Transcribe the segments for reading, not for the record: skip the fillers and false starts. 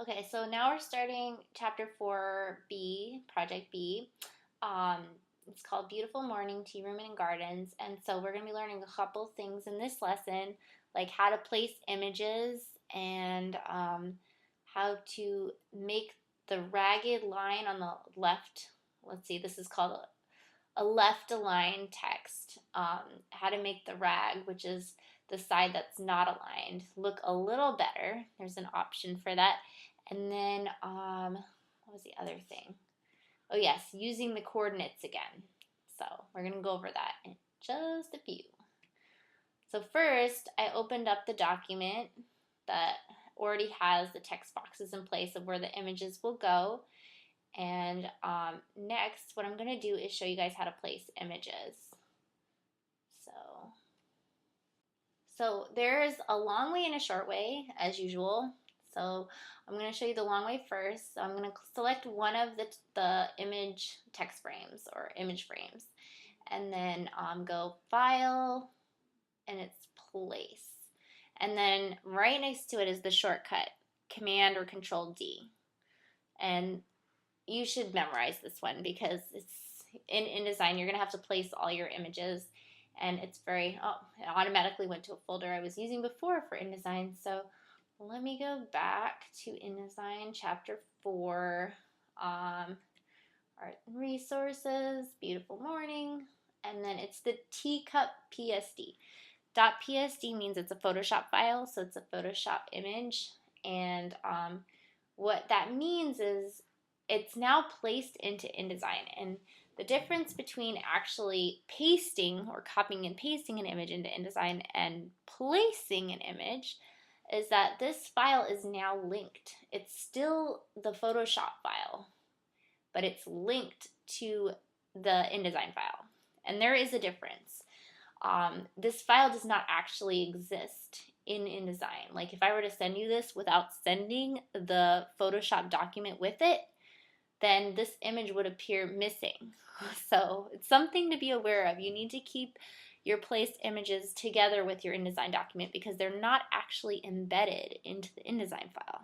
Okay, so now we're starting chapter 4B, project B. Um, it's called Beautiful Morning, Tea Room and Gardens. And so we're going to be learning a couple things in this lesson, like how to place images and how to make the ragged line on the left. Let's see, this is called a left aligned text. How to make the rag, which is the side that's not aligned, look a little better. There's an option for that. And then, what was the other thing? Oh, yes, using the coordinates again. So we're going to go over that in just a few. So first, I opened up the document that already has the text boxes in place of where the images will go. And next, what I'm going to do is show you guys how to place images. So there's a long way and a short way, as usual. So I'm going to show you the long way first. So I'm going to select one of the image text frames or image frames, and then go File, and it's Place. And then right next to it is the shortcut, Command or Control D. And you should memorize this one because it's in InDesign. You're going to have to place all your images, and it's it automatically went to a folder I was using before for InDesign. So let me go back to InDesign chapter 4, Art and Resources, Beautiful Morning, and then it's the teacup PSD. .psd means it's a Photoshop file, so it's a Photoshop image, and what that means is it's now placed into InDesign. And the difference between actually pasting or copying and pasting an image into InDesign and placing an image is that this file is now linked. It's still the Photoshop file, but it's linked to the InDesign file. And there is a difference. This file does not actually exist in InDesign. Like if I were to send you this without sending the Photoshop document with it, then this image would appear missing. So it's something to be aware of. You need to keep your placed images together with your InDesign document because they're not actually embedded into the InDesign file.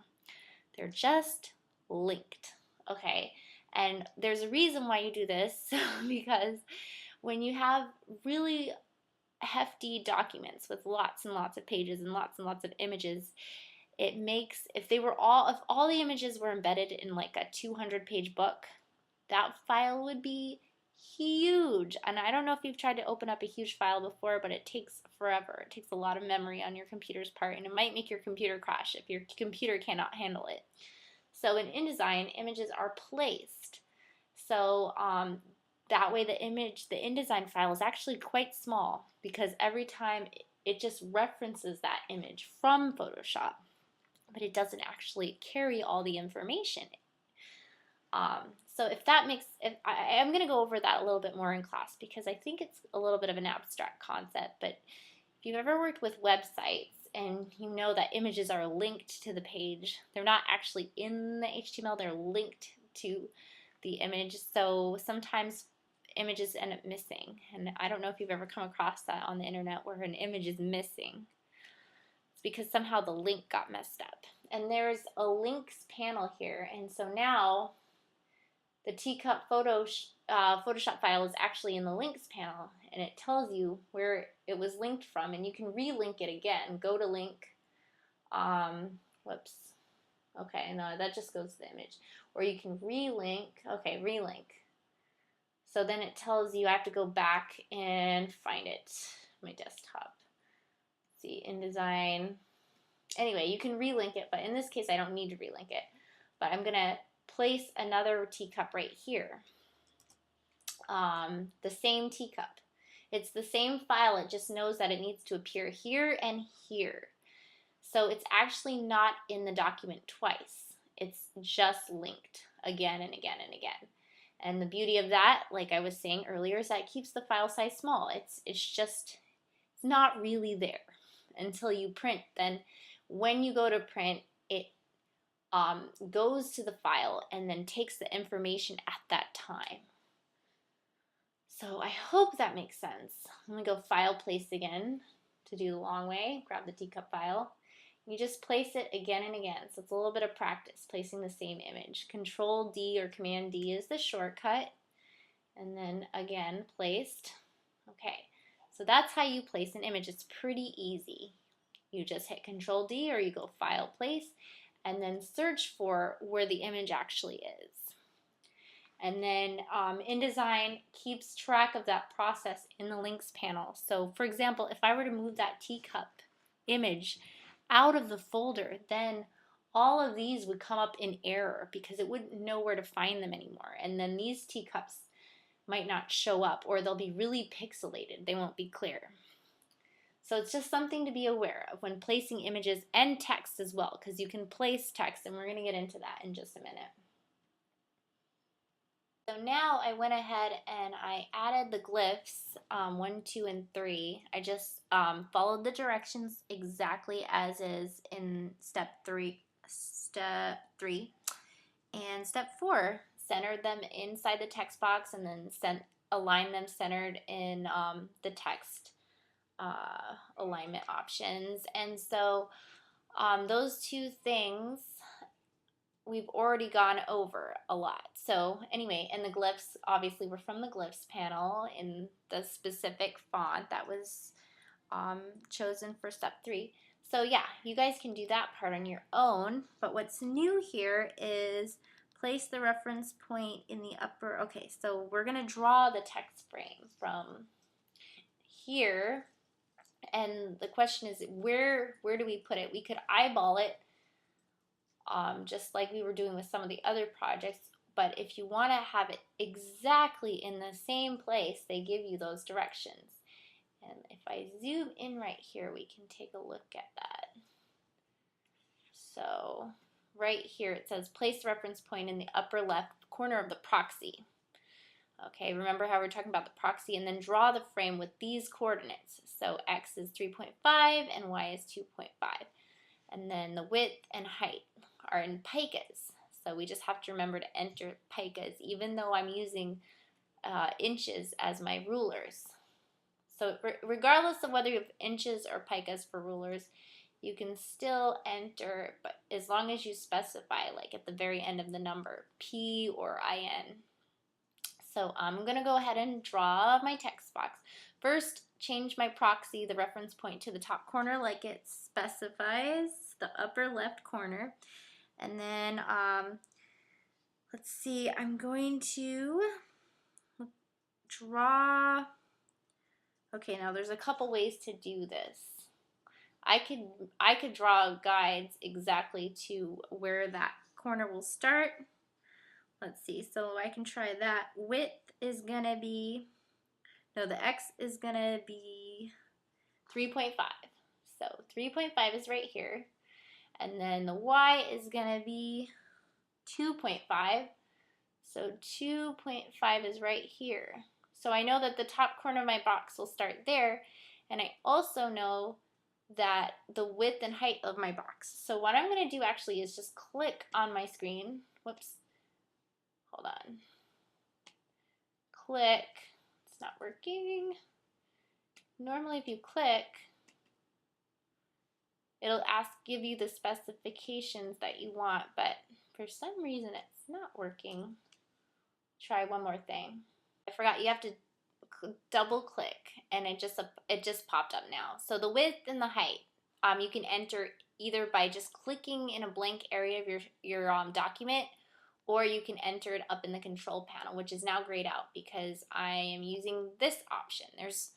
They're just linked, okay? And there's a reason why you do this because when you have really hefty documents with lots and lots of pages and lots of images, it makes, if all the images were embedded in like a 200-page book, that file would be huge. And I don't know if you've tried to open up a huge file before, but it takes forever. It takes a lot of memory on your computer's part, and it might make your computer crash if your computer cannot handle it. So in InDesign, images are placed. So that way the InDesign file is actually quite small because every time it just references that image from Photoshop, but it doesn't actually carry all the information. So I'm going to go over that a little bit more in class because I think it's a little bit of an abstract concept, but if you've ever worked with websites and you know that images are linked to the page, they're not actually in the HTML, they're linked to the image, so sometimes images end up missing, and I don't know if you've ever come across that on the internet where an image is missing. It's because somehow the link got messed up. And there's a links panel here, and so now the teacup Photoshop file is actually in the links panel, and it tells you where it was linked from, and you can relink it again. Go to link, whoops, okay, no, that just goes to the image. Or you can relink, okay, relink. So then it tells you I have to go back and find it, my desktop. Let's see, InDesign. Anyway, you can relink it, but in this case I don't need to relink it. But I'm gonna place another teacup right here. The same teacup. It's the same file, it just knows that it needs to appear here and here. So it's actually not in the document twice. It's just linked again and again and again. And the beauty of that, like I was saying earlier, is that it keeps the file size small. It's not really there until you print. Then when you go to print, it goes to the file and then takes the information at that time. So I hope that makes sense. I'm going to go File, Place again to do the long way. Grab the teacup file. You just place it again and again. So it's a little bit of practice placing the same image. Control D or Command D is the shortcut. And then again, placed. Okay, so that's how you place an image. It's pretty easy. You just hit Control D or you go File, Place, and then search for where the image actually is. And then InDesign keeps track of that process in the links panel. So for example, if I were to move that teacup image out of the folder, then all of these would come up in error because it wouldn't know where to find them anymore. And then these teacups might not show up, or they'll be really pixelated. They won't be clear. So it's just something to be aware of when placing images and text as well, because you can place text, and we're going to get into that in just a minute. So now I went ahead and I added the glyphs 1, 2, and 3. I just followed the directions exactly as is in step 3. And step 4, centered them inside the text box and then align them centered in the text alignment options. And so those two things we've already gone over a lot. So anyway, and the glyphs obviously were from the glyphs panel in the specific font that was chosen for step 3. So yeah, you guys can do that part on your own, but what's new here is place the reference point in the upper. Okay, so we're gonna draw the text frame from here, and the question is where do we put it? We could eyeball it just like we were doing with some of the other projects, but if you want to have it exactly in the same place, they give you those directions. And if I zoom in right here, we can take a look at that. So right here it says place the reference point in the upper left corner of the proxy. Okay, remember how we're talking about the proxy, and then draw the frame with these coordinates. So x is 3.5 and y is 2.5. And then the width and height are in picas. So we just have to remember to enter picas, even though I'm using inches as my rulers. So regardless of whether you have inches or picas for rulers, you can still enter, but as long as you specify, like at the very end of the number, P or IN. So I'm going to go ahead and draw my text box. First, change my proxy, the reference point, to the top corner like it specifies, the upper left corner. And then, let's see, I'm going to draw. Okay, now there's a couple ways to do this. I could draw guides exactly to where that corner will start. Let's see, so I can try that. Width is gonna be, no, the x is gonna be 3.5. So 3.5 is right here. And then the y is gonna be 2.5. So 2.5 is right here. So I know that the top corner of my box will start there, and I also know that the width and height of my box. So what I'm going to do actually is just click on my screen. Whoops. Hold on. Click. It's not working. Normally if you click, it'll give you the specifications that you want, but for some reason it's not working. Try one more thing. I forgot you have to double click, and it just popped up now. So the width and the height, you can enter either by just clicking in a blank area of your document, or you can enter it up in the control panel, which is now grayed out because I am using this option. There's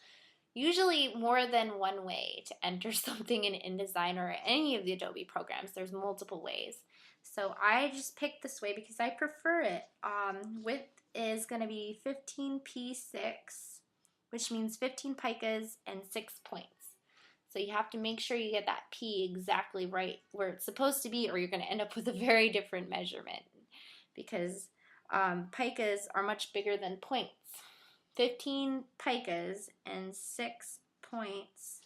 usually more than one way to enter something in InDesign or any of the Adobe programs. There's multiple ways. So I just picked this way because I prefer it. Width is going to be 15p6, which means 15 picas and 6 points. So you have to make sure you get that p exactly right where it's supposed to be, or you're going to end up with a very different measurement, because picas are much bigger than points. 15 picas and 6 points.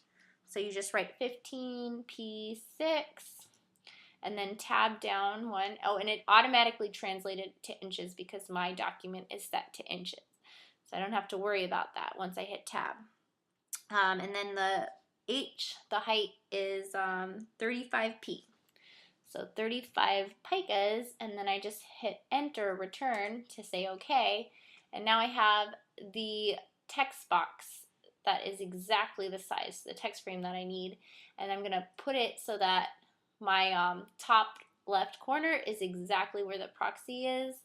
So you just write 15p6 and then tab down one. Oh, and it automatically translated to inches because my document is set to inches. So I don't have to worry about that once I hit tab. And then the H, the height is 35p. So 35 picas, and then I just hit enter, return to say okay. And now I have the text box that is exactly the size, the text frame that I need. And I'm gonna put it so that my top left corner is exactly where the proxy is.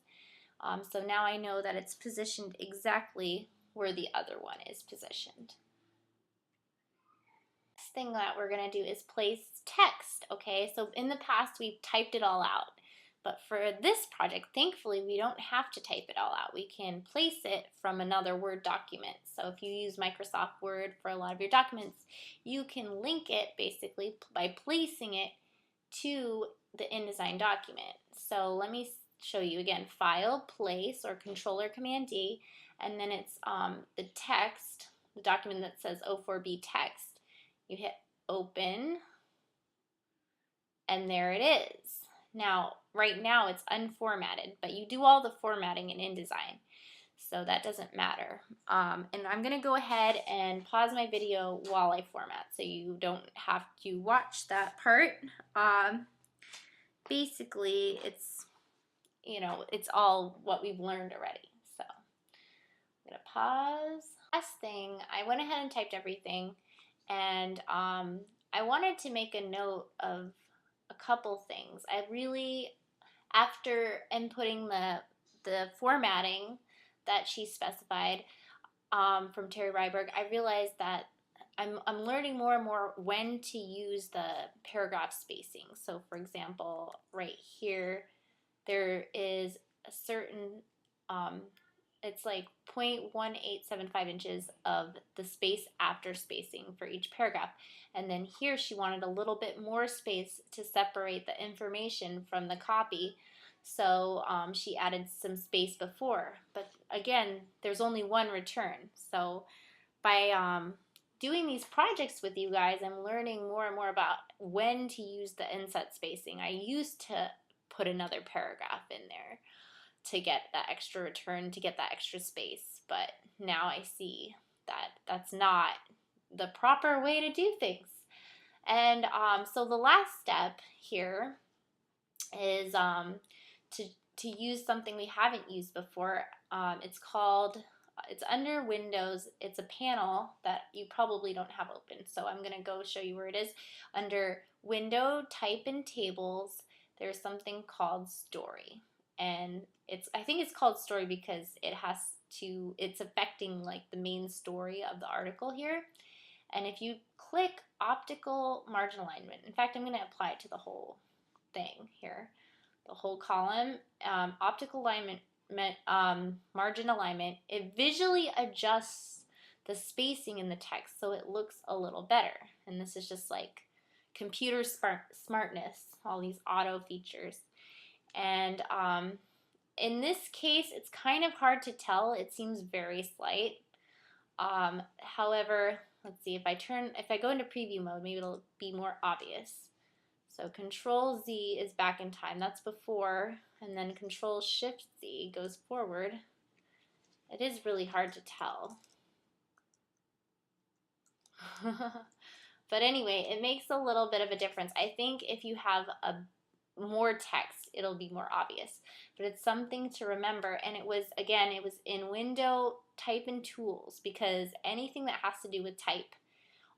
So now I know that it's positioned exactly where the other one is positioned. Next thing that we're going to do is place text, okay? So in the past, we've typed it all out. But for this project, thankfully, we don't have to type it all out. We can place it from another Word document. So if you use Microsoft Word for a lot of your documents, you can link it basically by placing it to the InDesign document. So let me show you again. File, place, or Controller Command D, and then it's the text, the document that says 04B text. You hit open, and there it is. Now, right now it's unformatted, but you do all the formatting in InDesign, so that doesn't matter. And I'm gonna go ahead and pause my video while I format, so you don't have to watch that part. Basically, it's, you know, it's all what we've learned already. So I'm gonna pause. Last thing, I went ahead and typed everything, and I wanted to make a note of a couple things. I really, after inputting the formatting that she specified from Terry Ryberg, I realized that I'm learning more and more when to use the paragraph spacing. So for example, right here, there is a certain, it's like 0.1875 inches of the space after spacing for each paragraph. And then here she wanted a little bit more space to separate the information from the copy. So she added some space before. But again, there's only one return. So by doing these projects with you guys, I'm learning more and more about when to use the inset spacing. I used to put another paragraph in there to get that extra return, to get that extra space, but now I see that that's not the proper way to do things. And so the last step here is to use something we haven't used before. It's under Windows. It's a panel that you probably don't have open. So I'm going to go show you where it is. Under Window, Type and Tables, there's something called Story. And I think it's called Story because it's affecting like the main story of the article here. And if you click Optical Margin Alignment, in fact, I'm going to apply it to the whole thing here, the whole column, optical alignment, margin alignment, it visually adjusts the spacing in the text so it looks a little better. And this is just like computer smartness, all these auto features. And in this case, it's kind of hard to tell. It seems very slight. However, let's see, if I go into preview mode, maybe it'll be more obvious. So Control Z is back in time, that's before, and then Control Shift Z goes forward. It is really hard to tell. But anyway, it makes a little bit of a difference. I think if you have more text, it'll be more obvious. But it's something to remember, and it was in Window, Type, and Tools, because anything that has to do with type,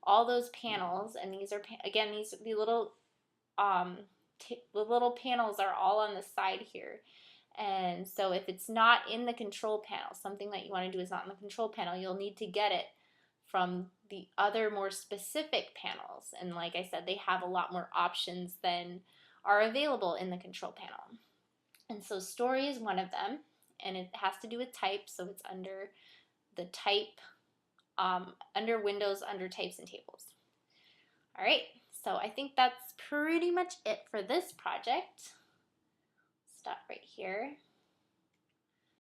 all those panels, and these are, again, the little the little panels are all on the side here. And so if it's not in the control panel, something that you want to do is not in the control panel, you'll need to get it from the other more specific panels. And like I said, they have a lot more options than are available in the control panel. And so Story is one of them, and it has to do with type, so it's under the type, under Windows, under Types and Tables. All right, so I think that's pretty much it for this project. Stop right here.